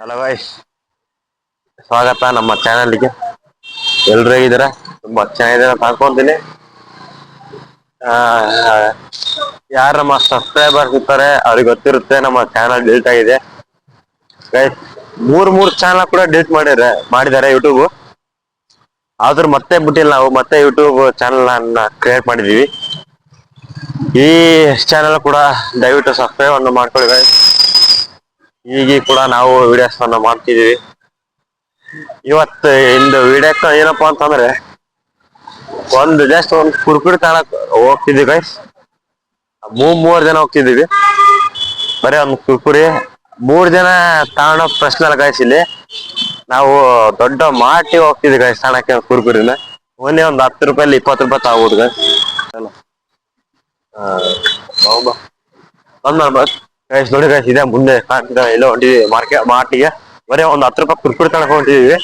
Hello guys, ಸ್ವಾಗತ ನಮ್ಮ ಚಾನಲ್ಗೆ. ಎಲ್ರು ಹೇಗಿದ್ದೀರಾ? ತುಂಬಾ ಚೆನ್ನಾಗಿದ್ದೀರಾ ಅಂತ ಅನ್ಕೊಂತೀನಿ. ಆ ಯಾರು ನಮ್ಮ ಸಬ್ಸ್ಕ್ರೈಬರ್ಸ್ ಇರ್ತಾರೆ ಅವ್ರಿಗೆ ಗೊತ್ತಿರುತ್ತೆ ನಮ್ಮ ಚಾನಲ್ ಡಿಲೀಟ್ ಆಗಿದೆ. ಗೈಸ್, ಮೂರ್ ಚಾನಲ್ ಕೂಡ ಡಿಲೀಟ್ ಮಾಡಿದ್ದಾರೆ ಯೂಟ್ಯೂಬ್. ಆದ್ರೂ ಮತ್ತೆ ಬಿಟ್ಟಿಲ್ಲ, ನಾವು ಮತ್ತೆ ಯೂಟ್ಯೂಬ್ ಚಾನಲ್ ಕ್ರಿಯೇಟ್ ಮಾಡಿದೀವಿ. ಈ ಚಾನಲ್ ಕೂಡ ದಯವಿಟ್ಟು ಸಬ್ಸ್ಕ್ರೈಬ್ ಅನ್ನು ಮಾಡ್ಕೊಳ್ಳಿ ಗೈಸ್. ಈಗ ಕೂಡ ನಾವು ವಿಡಿಯೋಸ್ ಅನ್ನು ಮಾಡ್ತಿದೀವಿ. ಇವತ್ತು ಇಂದು ವಿಡಿಯೋಕ್ಕ ಏನಪ್ಪಾ ಅಂತಂದ್ರೆ, ಜಸ್ಟ್ ಒಂದು ಕುರ್ಕುರಿ ತಗೊಳಕ್ ಹೋಗ್ತಿದ್ವಿ ಗೈಸ್. ಮೂರ್ ಜನ ಹೋಗ್ತಿದೀವಿ. ಬರೀ ಒಂದು ಕುರ್ಕುರಿ 3 ಜನ ತಗೊಳೋ ಪ್ರಶ್ನೆ ಅಲ್ಲ ಗೈಸ್. ಇಲ್ಲಿ ನಾವು ದೊಡ್ಡ ಮಾರ್ಟಿ ಹೋಗ್ತಿದ್ವಿ ಗೈಸ್ ತಗೊಳಕ್ಕೆ ಕುರ್ಕುರಿನ. ಒಂದೇ ಒಂದು 10 ರೂಪಾಯಿಲಿ 20 ರೂಪಾಯಿ ತಗೋಬೋದು ಗೈಸ್. ಗೈಸ್ ನೋಡಿ ಗೈಸ್, ಇದೆ ಮುಂದೆ ಎಲ್ಲೋ ಹೊಂಟಿವಿ ಮಾರ್ಟಿಗೆ. ಬರೀ ಒಂದು 10 ರೂಪಾಯಿ ಕುರ್ಕುರಿ ತಗೊಳಕ್ ಹೊಂಟಿದೀವಿ.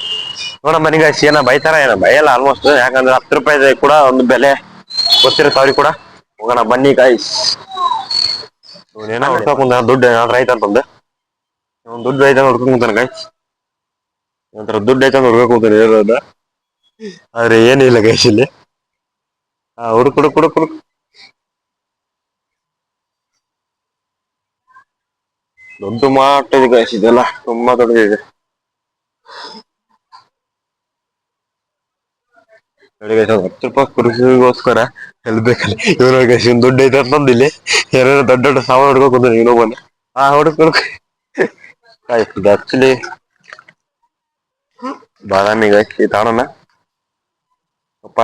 ನೋಡಮ್ ಬನ್ನಿ ಗೈಸ್, ಏನ ಬೈತಾರ ಏನ ಬೈಯಲ್ಲ ಆಲ್ಮೋಸ್ಟ್. ಯಾಕಂದ್ರೆ 10 ರೂಪಾಯಿ ಕೂಡ ಒಂದು ಬೆಲೆ ಗೊತ್ತಿರುತ್ತೆ ಅವ್ರಿಗೆ ಕೂಡ. ಹೋಗೋಣ ಬನ್ನಿ ಗೈಸ್. ಏನೋ ದುಡ್ಡು ಏನಾದ್ರು ಐತ ಅಂತಂದೆ. ದುಡ್ಡು ಐತ ಹುಡ್ಕೊಂಡ್ ಕುಂತಾನೆ ಗೈಸ್. ನಂತರ ದುಡ್ಡು ಐತ ಹುಡ್ಕೊಂಡ್ ಕುಂತಾನೆ. ಆದ್ರೆ ಏನಿಲ್ಲ ಗೈಸ್ ಇಲ್ಲಿ. ಹುಡುಕ್ ದೊಡ್ಡ ಮಾರ್ಟ್ ಇದೆ ಗೈಸ್, ಇದೆಲ್ಲ ತುಂಬಾ ದೊಡ್ಡದಿದೆ. ನೋಡಿ ಗೈಸ್, 10 ರೂಪಾಯಿ ಕುರ್ಕುರಿಗೋಸ್ಕರ ಎಲ್ಲಿ ಬೇಕಲ್ಲ ಇವ್ನು ಗೈಸ್, ಇವ್ನು ದುಡ್ಡು ಐತೆ ಅಂತಂದು ಇಲ್ಲಿ ಏನೇನೋ ದೊಡ್ಡ ಸಾಮಾನು ಹುಡ್ಕೊಂಡ್ ಕುಂತಾನೆ ಇನ್ನೊಬ್ಬನ. ಹುಡುಕ್ ಇದು ಆಕ್ಚುಲಿ ಬಾದಾಮಿ ಗೈಸ್. ಈ ತಾಣನ ಅಪ್ಪ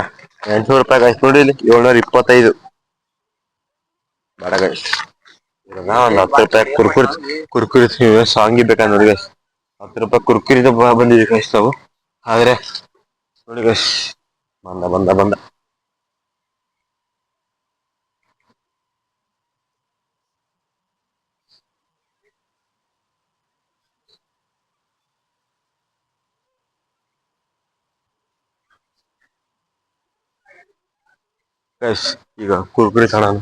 800 ರೂಪಾಯಿ ಗೈಸ್. ನೋಡಿ ಇಲ್ಲಿ 725. ಬೇಡ ಗೈಸ್, ಒಂದು 10 ರೂಪಾಯಿ ಕುರ್ಕುರಿ ಸಾಂಗಿ ಬೇಕಾ ನೋಡಿ ಗೈಸ್. 10 ರೂಪಾಯಿ ಕುರ್ಕುರಿ ಬಂದಿದೆ ಗೈಸ್ ನಾವು. ಆದ್ರೆ ನೋಡಿ ಗೈಸ್, ಬಂದ ಗೈಸ್. ಈಗ ಕುರ್ಕುರಿ ತಗೊಳ್ಳೋಣ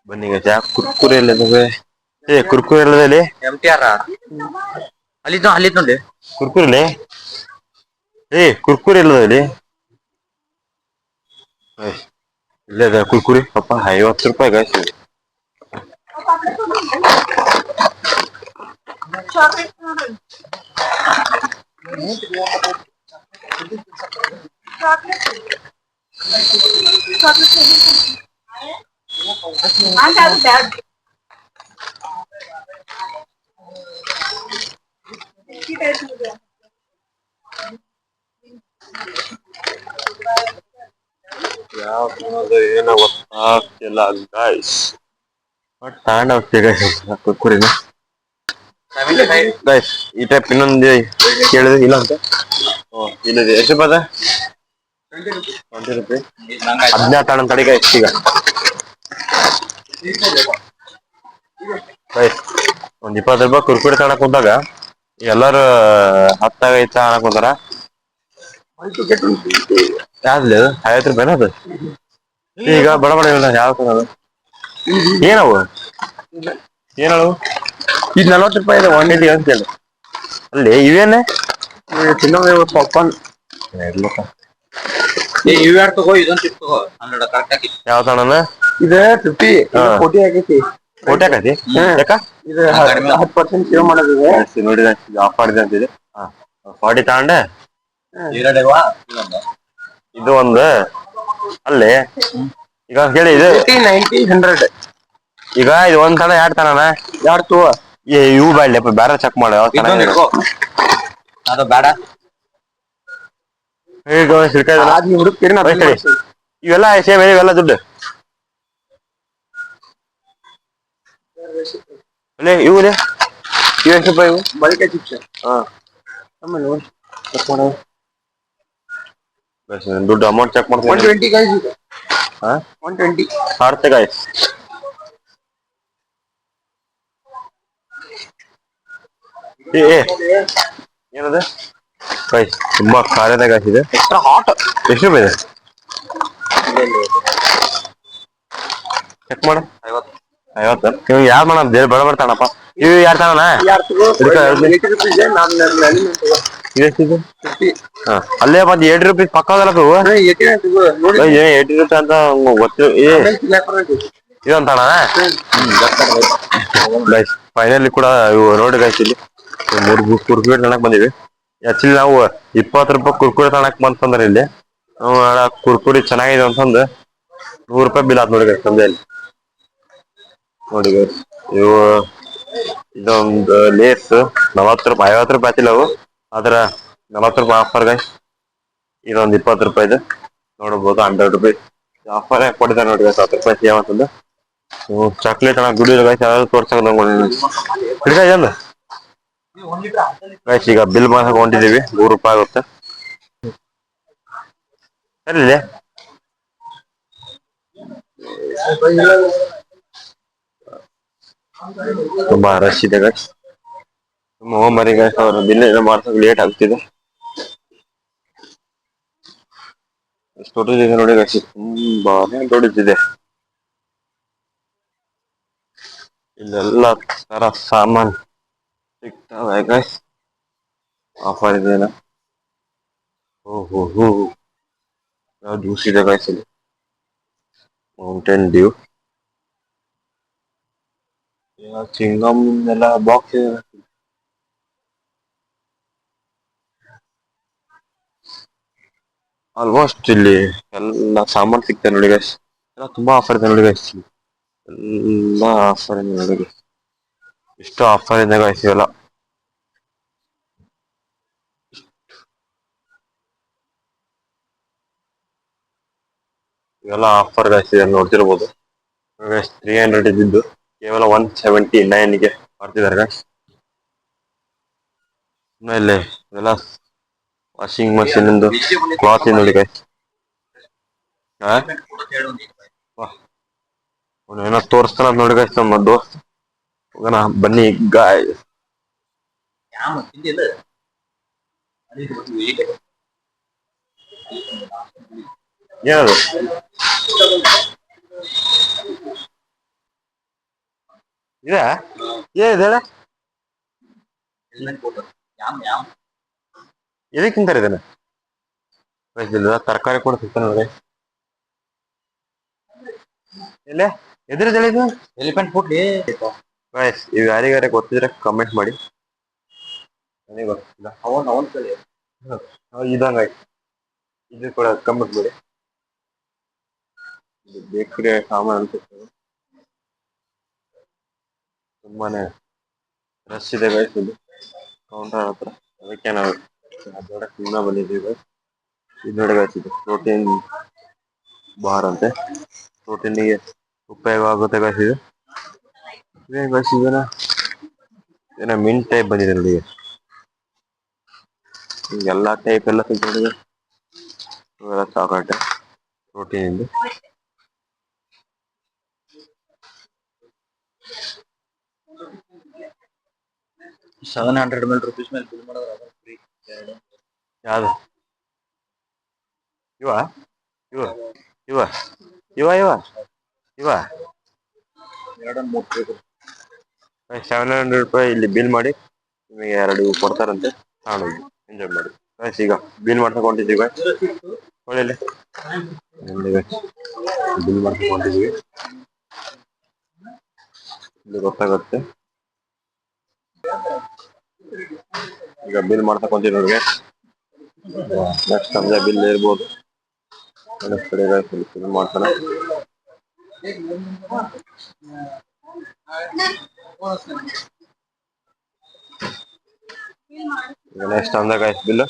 ಬನ್ನಿ ಗೈಸ್. ಯಾಕೆ ಕುರ್ಕುರಿ ಎಲ್ಲದೆ? ಕುರ್ಕುರಿ ಎಲ್ಲದಲ್ಲಿ MTR ಅಲ್ಲಿ ನೋಡಿ ಕುರ್ಕುರಿಲಿ. ಕುರ್ಕುರಿ ಎಲ್ಲದಲ್ಲಿ? ಇಲ್ಲೇ ಕುರ್ಕುರಿ. ಪಾಪ 50 ರೂಪಾಯಿ ಗೈಸ್. ಏನೋ ಗೊತ್ತಾಗ್ತಿಲ್ಲ ಗೈಸ್. ತಗೊಂಡು ಹೋಗ್ತೀವಿ ಗೈಸ್ ಕುರ್ಕುರಿನ. ಗೈಸ್ ಈ ಟೈಪ್ ಇನ್ನೊಂದು ಕೇಳಿದ್ರೆ ಇಲ್ಲ ಅಂತ. ಇಲ್ಲಿದೆ. ಎಷ್ಟು ರೂಪಾಯಿ? 20 ರೂಪಾಯಿ. 16 ತಗೊಂಡು ತಡಿ ಗೈಸ್. ಈಗ ಗೈಸ್ ಒಂದು 20 ರೂಪಾಯಿ ಕುರ್ಕುರಿ ತಗೊಳಕ್ ಹೋದಾಗ ಎಲ್ಲಾರು 10 ತಗೊಳಕ್ ಹೋದಾರ. ಯಾವ್ದು 50 ರೂಪಾಯಿನ ಅದು? ಈಗ ಬಡ ಯಾವ ಏನವು ಏನವು? ಈಗ 40 ರೂಪಾಯಿ ಇದೆ 180 ಅಂತ ಹೇಳಿ. ಅಲ್ಲಿ ಇವೇನೆ ಪಾಪ್ಕಾರ್ನ್. ಯಾವ ತಗೋಣ? ಇದು 50 40 ಆಗೈತಿ. 40 ಆಗೈತಿ? ಯಾಕ ಇದು 10% ಸೇವ್ ಮಾಡೋದಿದೆ ನೋಡಿ. ಆಫ್ ಮಾಡಿದೆ ಅಂತಿದೆ. 40 ತಗೊಂಡೆ. ಇದು ಒಂದು ಅಲ್ಲಿ ಈಗ ಕೇಳಿ. ಇದು 90 100. ಈಗ ಇದು ಒಂದ್ ತನ 2 ತನ 2 ತೂ ಇವು ಬೇಡಪ್ಪ, ಬೇರೆ ಚೆಕ್ ಮಾಡ. ಅದು ಬೇಡ. ಇವೆಲ್ಲ ಸೇಮ್ ಇವೆಲ್ಲ ದುಡ್ಡು ಇವು ಎಷ್ಟು ರೂಪಾಯಿ? ಇವು ಬಳಿಕೆ ಚಿಪ್ಸ್. ದುಡ್ಡು ಅಮೌಂಟ್ ಚೆಕ್ ಮಾಡ್ತೀನಿ. 120 ಗೈಸ್. 120 ಆಡ್ತೆ ಗೈಸ್. ಏನದ ಗೈಸ್? ತುಂಬಾ ಖಾರದ ಗೈಸ್ ಇದೆ. Extra hot. ಎಷ್ಟು ರೂಪಾಯಿ ಇದೆ? ಚೆಕ್ ಮಾಡು. 50. 50 ಯಾರು ಮಾಡೋಣ? ಬೇರೆ ಬಡ ಬರ್ತಾನಪ್ಪ. ಇವು ಯಾರು ತಾವಣ ಅಲ್ಲೇ ಮತ್ತೆ ₹8 ಪಕ್ಕ ₹80 ಅಂತ ಗೊತ್ತು ಇದಂತಾಣ ಫೈನಲಿ ಕೂಡ ಇವು ನೋಡಿ ಗೈಸ್ ಇಲ್ಲಿ ಕುರ್ಕುರೆ ತನಕ್ ಬಂದಿವಿ ಆಕ್ಚುಲಿ ನಾವು ₹20 ಕುರ್ಕುರೆ ತನಕ್ ಬಂತಂದ್ರೆ ಇಲ್ಲಿ ನಾವು ಕುರ್ಕುರಿ ಚೆನ್ನಾಗಿದೆ ಅಂತಂದು ₹100 ಬಿಲ್ ಆತ್ ನೋಡಿ ಸಂಜೆಯಲ್ಲಿ ನೋಡಿ ಇವು ಇದೊಂದು ಲೇಸ್ ₹40 ₹50 ಆತಿಲ್ಲ ಅವು ಆದ್ರ ₹40 ಆಫರ್ ಗೈಸ್ ಇದೊಂದು ₹20 ನೋಡಬಹುದು ₹100 ಆಫರ್ ಕೊಟ್ಟಿದ್ದಾರೆ ನೋಡಿ ₹10 ಸೇವ್ ಅಂತಂದು ಚಾಕ್ಲೇಟ್ ಅಣ್ಣ ಗುಡಿ ತೋರ್ಸ ಗೈಸ್ ಈಗ ಬಿಲ್ ಮಾಡಕ್ ಹೊಂಟಿದೀವಿ ₹100 ಆಗುತ್ತೆ ಸರಿ ತುಂಬಾ ರಶ್ ಇದೆ ಗೈಸ್ ಮರಿ ಗೈಸ್ ಅವರು ಬಿಲ್ ಮಾಡ್ಸಕ್ ಲೇಟ್ ಆಗ್ತಿದೆ ಎಷ್ಟು ದೊಡ್ಡದಿದೆ ನೋಡಿ ಗೈಸ್ ತುಂಬಾನೇ ದೊಡ್ಡದಿದೆ ಇಲ್ಲೆಲ್ಲ ತರ ಸಾಮಾನ್ ಸಿಗ್ತವೆ ಗೈಸ್ ಆಫರ್ ಇದೆಯಲ್ಲ ಓಹೋ ಜ್ಯೂಸ್ ಇದೆ ಗೈಸ್ ಇಲ್ಲಿ ಮೌಂಟೇನ್ ಡ್ಯೂ ಚಿಂಗಮ್ ಎಲ್ಲ ಬಾಕ್ಸ್ ಇದೆ ಆಲ್ಮೋಸ್ಟ್ ಇಲ್ಲಿ ಎಲ್ಲ ಸಾಮಾನು ಸಿಗ್ತದೆ ನೋಡಿ ಗೈಸ್ ಎಲ್ಲ ತುಂಬಾ ಆಫರ್ ಇದೆ ನೋಡಿ ಗೈಸ್ ಎಲ್ಲ ಆಫರ್ ಇದೆ ನೋಡಿ ಇಷ್ಟು ಆಫರ್ ಇದೆ ಗೈಸ್ ಇವೆಲ್ಲ ಇವೆಲ್ಲ ಆಫರ್ ಗೈಸ್ ಇದೆ ನೋಡ್ತಿರ್ಬೋದು 300 ಇದ್ದಿದ್ದು ಕೇವಲ 179ಗೆ ಮಾಡ್ತಿದ್ದಾರೆ ಗೈಸ್ ಆಮೇಲೆ ಇವೆಲ್ಲ ವಾಷಿಂಗ್ ಮಷೀನ್ ಇಂದು ಕ್ಲಾತ್ ನೋಡಿ ಗೈಸ್ ಏನೋ ತೋರಿಸ್ತಾನ ನೋಡಿ ಗೈಸ್ ನಮ್ಮ ದೋಸ್ತ್ ಹೋಗೋಣ ಬನ್ನಿ ಗಾಯ್ ಏನದು ಇದೆ ಏನಿದೆ ಎದಕ್ಕೆ ತಿಂತಾರೆ ಇದನ್ನ ತರಕಾರಿ ಕೂಡ ಸಿಗ್ತಾನೆ ನೋಡಿ ಇಲ್ಲ ಎದ್ರದ್ದು ಹೇಳಿದ್ದು ಎಲಿಫೆಂಟ್ ಫುಡ್ ಗೈಸ್ ಇವು ಯಾರಿಗಾರ ಗೊತ್ತಿದ್ರೆ ಕಮೆಂಟ್ ಮಾಡಿ ನನಗೆ ಗೊತ್ತಿಲ್ಲ ಇದಂಗ ಇದು ಕೂಡ ಕಮೆಂಟ್ ಮಾಡಿ ಬೇಕರಿ ಸಾಮಾನು ಅನ್ಸುತ್ತೆ ತುಂಬಾನೇ ರಶ್ ಇದೆ ಗೈಸ್ ಇದು ಕೌಂಟರ್ ಹತ್ರ ಅದಕ್ಕೆ ನಾವು ಅದೊಡಕ್ಕೆ ಬಂದಿದ್ದೀವಿ ಇದು ನೋಡಿ ಗೈಸ್ ಇದು ಪ್ರೋಟೀನ್ ಬಾರ್ ಅಂತೆ ಪ್ರೋಟೀನ್ಗೆ ಉಪಯೋಗ ಆಗುತ್ತೆ ಗೈಸ್ ಇದು ಇದೇನು ಗೈಸ್ ಇದನ್ನ ಏನೋ ಮಿಂಟ್ ಟೈಪ್ ಬಂದಿದೆ ನೋಡಿ ಎಲ್ಲ ಟೈಪ್ ಎಲ್ಲ ಸಿಗ್ತದೆ ಚಾಕ್ಲೇಟ್ ಪ್ರೋಟೀನ್ ಇಂದು ₹700 ಮೇಲೆ ಬಿಲ್ ಮಾಡೋದು ಫ್ರೀ ಯಾವುದು ಇವ ಇವ ಇವ ಇವ ಇವ ಇವ ₹700 ಇಲ್ಲಿ ಬಿಲ್ ಮಾಡಿ ನಿಮಗೆ 2 ಕೊಡ್ತಾರಂತೆ ತಗೊಂಡೋಗಿ ಎಂಜಾಯ್ ಮಾಡಿ ಗೈಸ್ ಈಗ ಬಿಲ್ ಮಾಡ್ಕೊಂಡಿದ್ದೀವಿ ಒಳ್ಳೆ ಬಿಲ್ ಮಾಡ್ಕೊಂಡಿದ್ದೀವಿ ಇಲ್ಲಿ ಗೊತ್ತಾಗುತ್ತೆ ಈಗ ಬಿಲ್ ಮಾಡ್ತಕೊಂತೀವಿ ನೋಡಿ ನೆಕ್ಸ್ಟ್ ಸಂಜೆ ಬಿಲ್ ಇರ್ಬೋದು ನೆಕ್ಸ್ಟ್ ಕಡೆ ಬಿಲ್ ಮಾಡ್ತಾನೆ ಈಗ ನೆಕ್ಸ್ಟ್ ಅಂದಾಗ ಗೈಸ್ ಬಿಲ್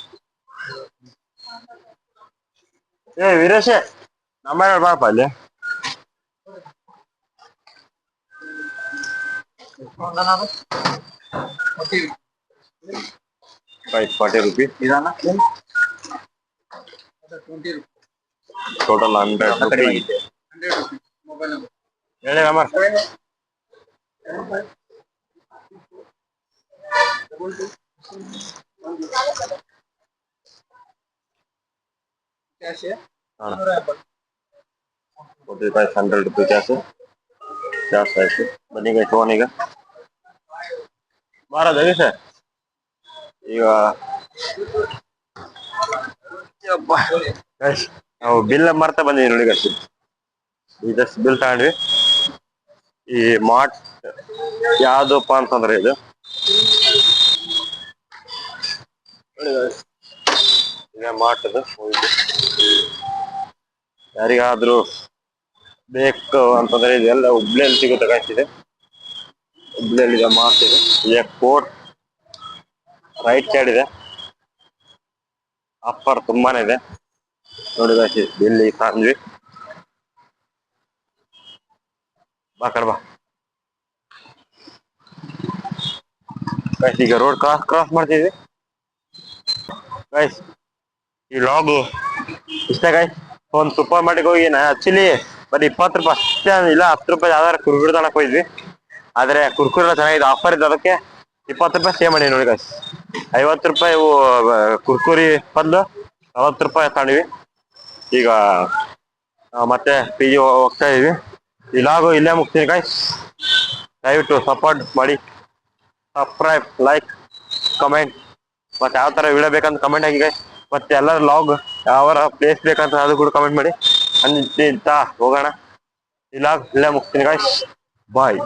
ವೀರೇಶ್ ನಮ್ಮ ಬಾಪ ಅಲ್ಲಿ ₹40 ಟೋಟಲ್ ₹100 ಹೇಳಿ ಅಮರ್ ₹100 ಕ್ಯಾಶ್ ಆಯ್ತು ಬನ್ನಿ ಗೈಸ್ ಈಗ ಮಾರೋದ ಸರ್ ಈಗ ನಾವು ಬಿಲ್ ಮರ್ತಾ ಬಂದಿದ್ದೀವಿ ನೋಡಿ ಗೈಸ್. ಇದಷ್ಟು ಬಿಲ್ ತಗೊಂಡ್ವಿ. ಈ ಮಾರ್ಟ್ ಯಾವ್ದಪ್ಪ ಅಂತಂದ್ರೆ ಇದು ಇದೇ ಮಾರ್ಟ್ ಇದು. ಯಾರಿಗಾದ್ರೂ ಬೇಕು ಅಂತಂದ್ರೆ ಇದೆಲ್ಲ ಹುಬ್ಳಿಯಲ್ಲಿ ಸಿಗುತ್ತೆ ಗೈಸ್. ಇದೆ ಹುಬ್ಳಿಯಲ್ಲಿ ಮಾರ್ಟ್ ಇದೆ. ಇದೆ ಕೋರ್ಟ್ ರೈಟ್ ಸೈಡ್ ಇದೆ. ಆಫರ್ ತುಂಬಾನೇ ಇದೆ ನೋಡಿ ಗೈಸ್. ಇಲ್ಲಿ ತಂದ್ವಿ. ಬಾ ಕಡೆ ಬಾ ಗೈಸ್. ಈಗ ರೋಡ್ ಕ್ರಾಸ್ ಮಾಡ್ತಿದ್ವಿ ಗೈಸ್. ಈ ಲಾಗು ಇಷ್ಟ ಗೈಸ್. ಒಂದು ಸೂಪರ್ ಮಾರ್ಕೆಟ್ ಹೋಗಿ ನಾ ಆಕ್ಚುಲಿ ಬರೀ 20 ರೂಪಾಯಿ ಅಷ್ಟೇ, ಇಲ್ಲ 10 ರೂಪಾಯಿ ಯಾವ್ದಾರು ಕುರ್ಕುರಿ ತನಕ ಹೋಗಿದ್ವಿ. ಆದ್ರೆ ಕುರ್ಕುರಿ ಎಲ್ಲ ಚೆನ್ನಾಗಿದೆ, ಆಫರ್ ಇದೆ. ಅದಕ್ಕೆ 20 ರೂಪಾಯಿ ಸೇವ್ ಮಾಡಿ ನೋಡಿ ಗೈಸ್. 50 ರೂಪಾಯಿ ಕುರ್ಕುರಿ ಬದಲು 40 ರೂಪಾಯಿ ತಗೊಂಡ್ವಿ. ಈಗ ಮತ್ತೆ ಪಿ ಜಿ ಹೋಗ್ತಾ ಇದೀವಿ. ಈ ಲಾಗು ಇಲ್ಲೇ ಮುಗ್ತೀನಿ ಗೈಸ್. ದಯವಿಟ್ಟು ಸಪೋರ್ಟ್ ಮಾಡಿ, ಸಬ್ಸ್ಕ್ರೈಬ್, ಲೈಕ್, ಕಮೆಂಟ್. ಮತ್ತೆ ಯಾವ ತರ ವಿಡಿಯೋ ಬೇಕಂತ ಕಮೆಂಟ್ ಆಗಿ ಗೈಸ್. ಮತ್ತೆ ಎಲ್ಲರ ಲಾಗ್ ಯಾವ ಪ್ಲೇಸ್ ಬೇಕಂತ ಅದು ಕೂಡ ಕಮೆಂಟ್ ಮಾಡಿ. ಅಂತ ಹೋಗೋಣ. ಈ ಲಾಗ್ ಇಲ್ಲೇ ಮುಗ್ತೀನಿ ಗೈಸ್. ಬಾಯ್.